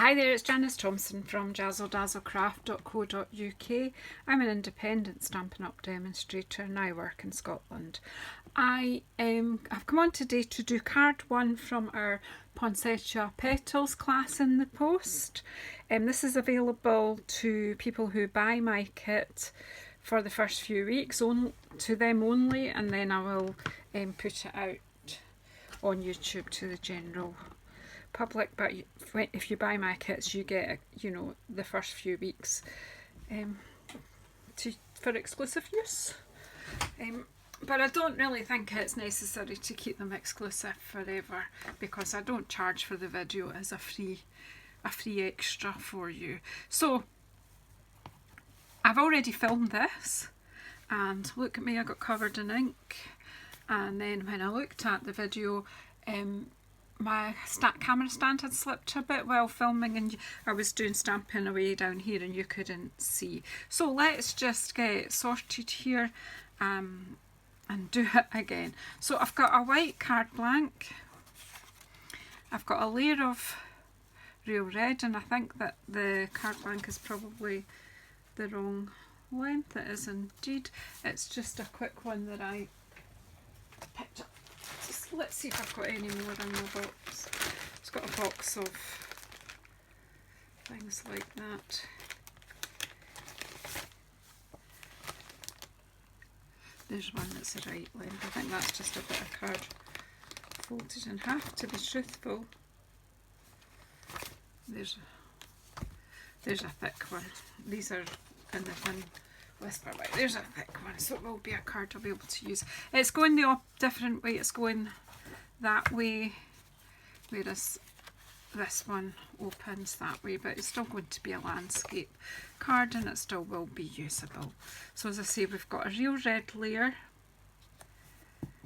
Hi there, it's Janice Thompson from JazzleDazzleCraft.co.uk. I'm an independent Stampin' Up! Demonstrator and I work in Scotland. I've come on today to do card 1 from our Poinsettia Petals class in the post. This is available to people who buy my kit for the first few weeks, to them only, and then I will put it out on YouTube to the general public. But if you buy my kits, you get, the first few weeks for exclusive use. But I don't really think it's necessary to keep them exclusive forever, because I don't charge for the video as a free extra for you. So I've already filmed this, and look at me, I got covered in ink. And then when I looked at the video, my camera stand had slipped a bit while filming, and I was doing stamping away down here and you couldn't see. So let's just get sorted here and do it again. So I've got a white card blank, I've got a layer of real red, and I think that the card blank is probably the wrong length. It is indeed. It's just a quick one that I picked up. Let's see if I've got any more in the box. It's got a box of things like that. There's one that's the right length. I think that's just a bit of card folded in half, to be truthful. There's a thick one. These are in the thin whisper white. There's a thick one, so it will be a card I'll be able to use. It's going the different way. It's going that way, whereas this one opens that way, but it's still going to be a landscape card and it still will be usable. So as I say, we've got a real red layer.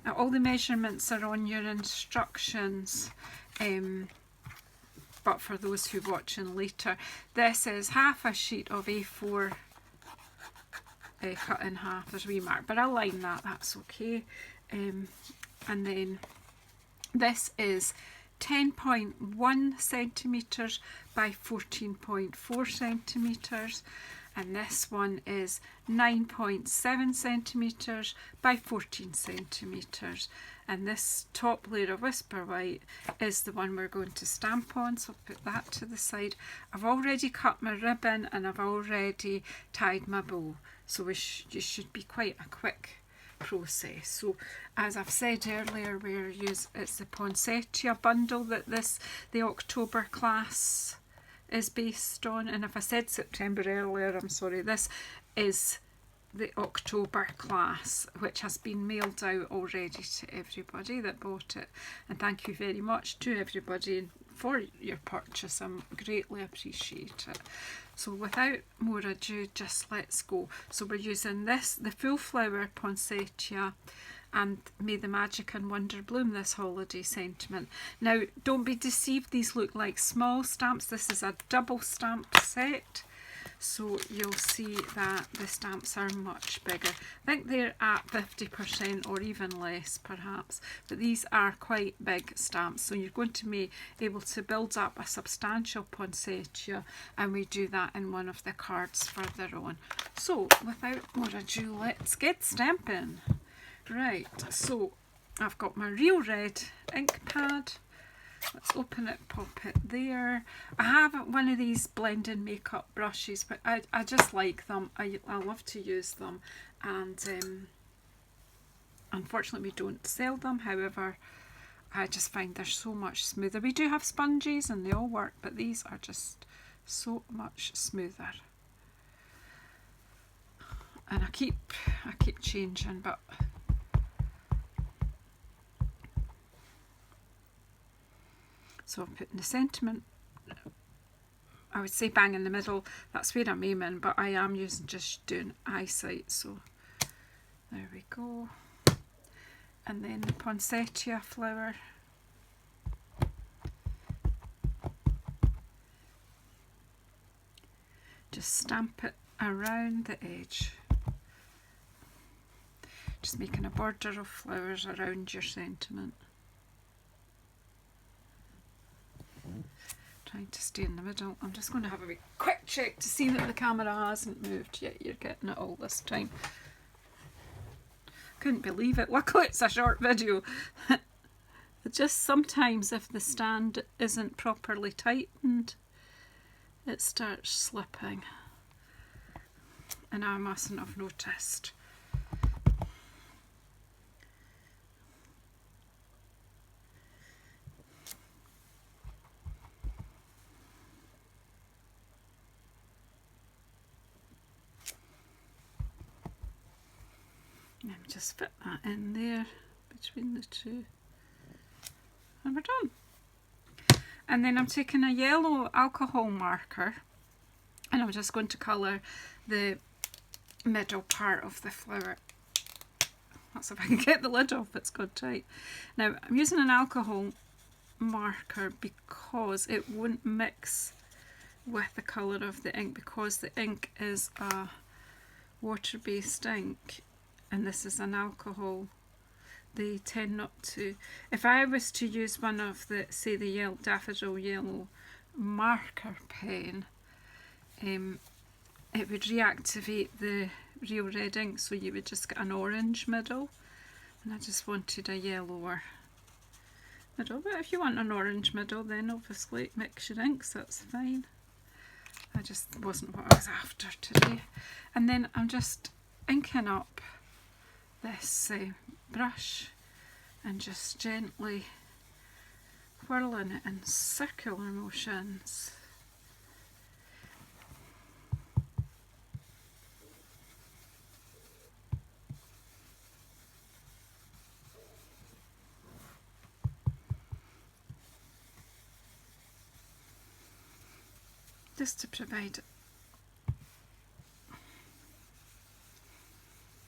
Now all the measurements are on your instructions, but for those who are watching later, this is half a sheet of A4 cut in half. There's a wee mark, but I'll line that, that's okay. And then this is 10.1 centimetres by 14.4 centimetres, and this one is 9.7 centimetres by 14 centimetres, and this top layer of whisper white is the one we're going to stamp on, so I'll put that to the side. I've already cut my ribbon and I've already tied my bow, so you should be quite a quick process. So as I've said earlier, it's the Poinsettia bundle that the October class is based on, and if I said September earlier, I'm sorry. This is the October class, which has been mailed out already to everybody that bought it, and thank you very much to everybody for your purchase. I greatly appreciate it. So without more ado, just let's go. So we're using the full flower Poinsettia and May the Magic and Wonder bloom this holiday sentiment. Now don't be deceived, these look like small stamps. This is a double stamp set, so you'll see that the stamps are much bigger. I think they're at 50% or even less perhaps, but these are quite big stamps, so you're going to be able to build up a substantial poinsettia, and we do that in one of the cards further on. So without more ado, let's get stamping. Right, so I've got my real red ink pad. Let's open it, pop it there. I have one of these blending makeup brushes, but I just like them. I love to use them, and unfortunately we don't sell them. However, I just find they're so much smoother. We do have sponges and they all work, but these are just so much smoother. And I keep changing, but so I'm putting the sentiment, I would say bang in the middle. That's where I'm aiming, but I am just doing eyesight. So there we go. And then the poinsettia flower. Just stamp it around the edge. Just making a border of flowers around your sentiment. trying to stay in the middle. I'm just going to have a wee quick check to see that the camera hasn't moved yet. You're getting it all this time. Couldn't believe it. Luckily it's a short video. Just sometimes if the stand isn't properly tightened, it starts slipping. And I mustn't have noticed. Let me just fit that in there between the two. And we're done. And then I'm taking a yellow alcohol marker and I'm just going to colour the middle part of the flower. That's if I can get the lid off, it's got tight. Now I'm using an alcohol marker because it won't mix with the colour of the ink, because the ink is a water-based ink and this is an alcohol. They tend not to. If I was to use one of the, say the yellow, daffodil yellow marker pen, it would reactivate the real red ink, so you would just get an orange middle, and I just wanted a yellower middle. But if you want an orange middle, then obviously mix your inks, that's fine. I just wasn't what I was after today. And then I'm just inking up this brush and just gently whirling it in circular motions. Just to provide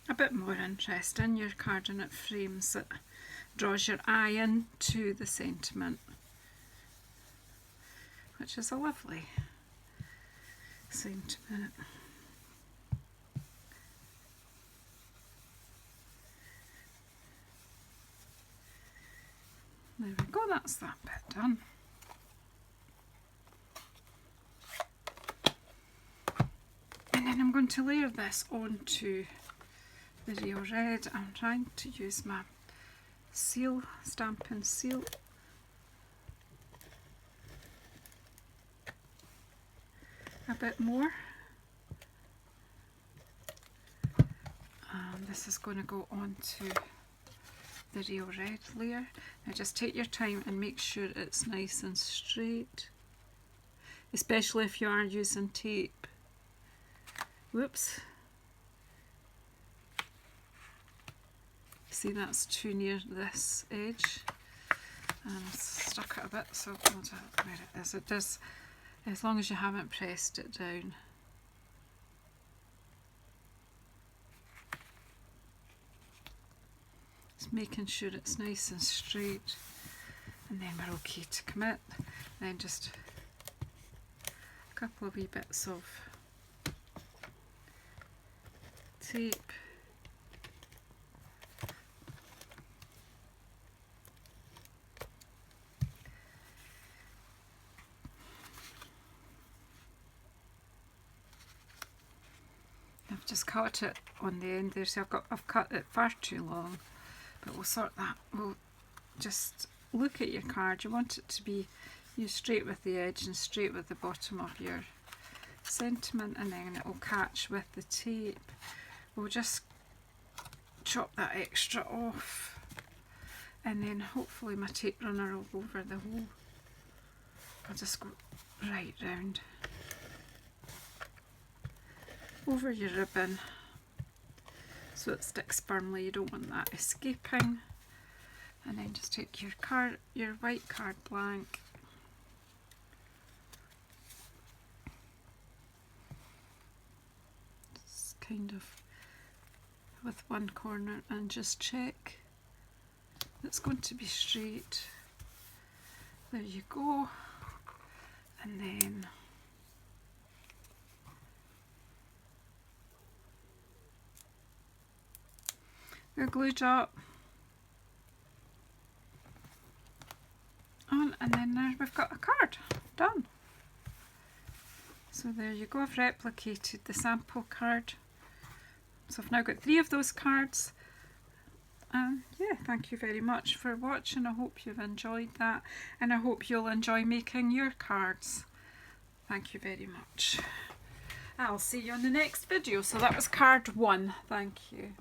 a bit more interest in your card, and it frames it, draws your eye into the sentiment, which is a lovely sentiment. There we go, that's that bit done. And then I'm going to layer this onto the real red. I'm trying to use my seal, stamping seal. A bit more. And this is going to go onto the real red layer. Now just take your time and make sure it's nice and straight, especially if you are using tape. Whoops. See, that's too near this edge and I've stuck it a bit, so we'll do it where it is. It does, as long as you haven't pressed it down. Just making sure it's nice and straight, and then we're okay to commit. Then just a couple of wee bits of tape. I've just cut it on the end there, so I've cut it far too long, but we'll sort that. We'll just look at your card. You want it to be straight with the edge and straight with the bottom of your sentiment, and then it will catch with the tape. We'll just chop that extra off, and then hopefully my tape runner will go over the whole. I'll just go right round over your ribbon so it sticks firmly. You don't want that escaping. And then just take your card, your white card blank, just kind of with one corner, and just check it's going to be straight. There you go. And then your glue dot on, and then there we've got a card done. So there you go, I've replicated the sample card. So I've now got 3 of those cards. Yeah, thank you very much for watching. I hope you've enjoyed that, and I hope you'll enjoy making your cards. Thank you very much. I'll see you on the next video. So that was card 1. Thank you.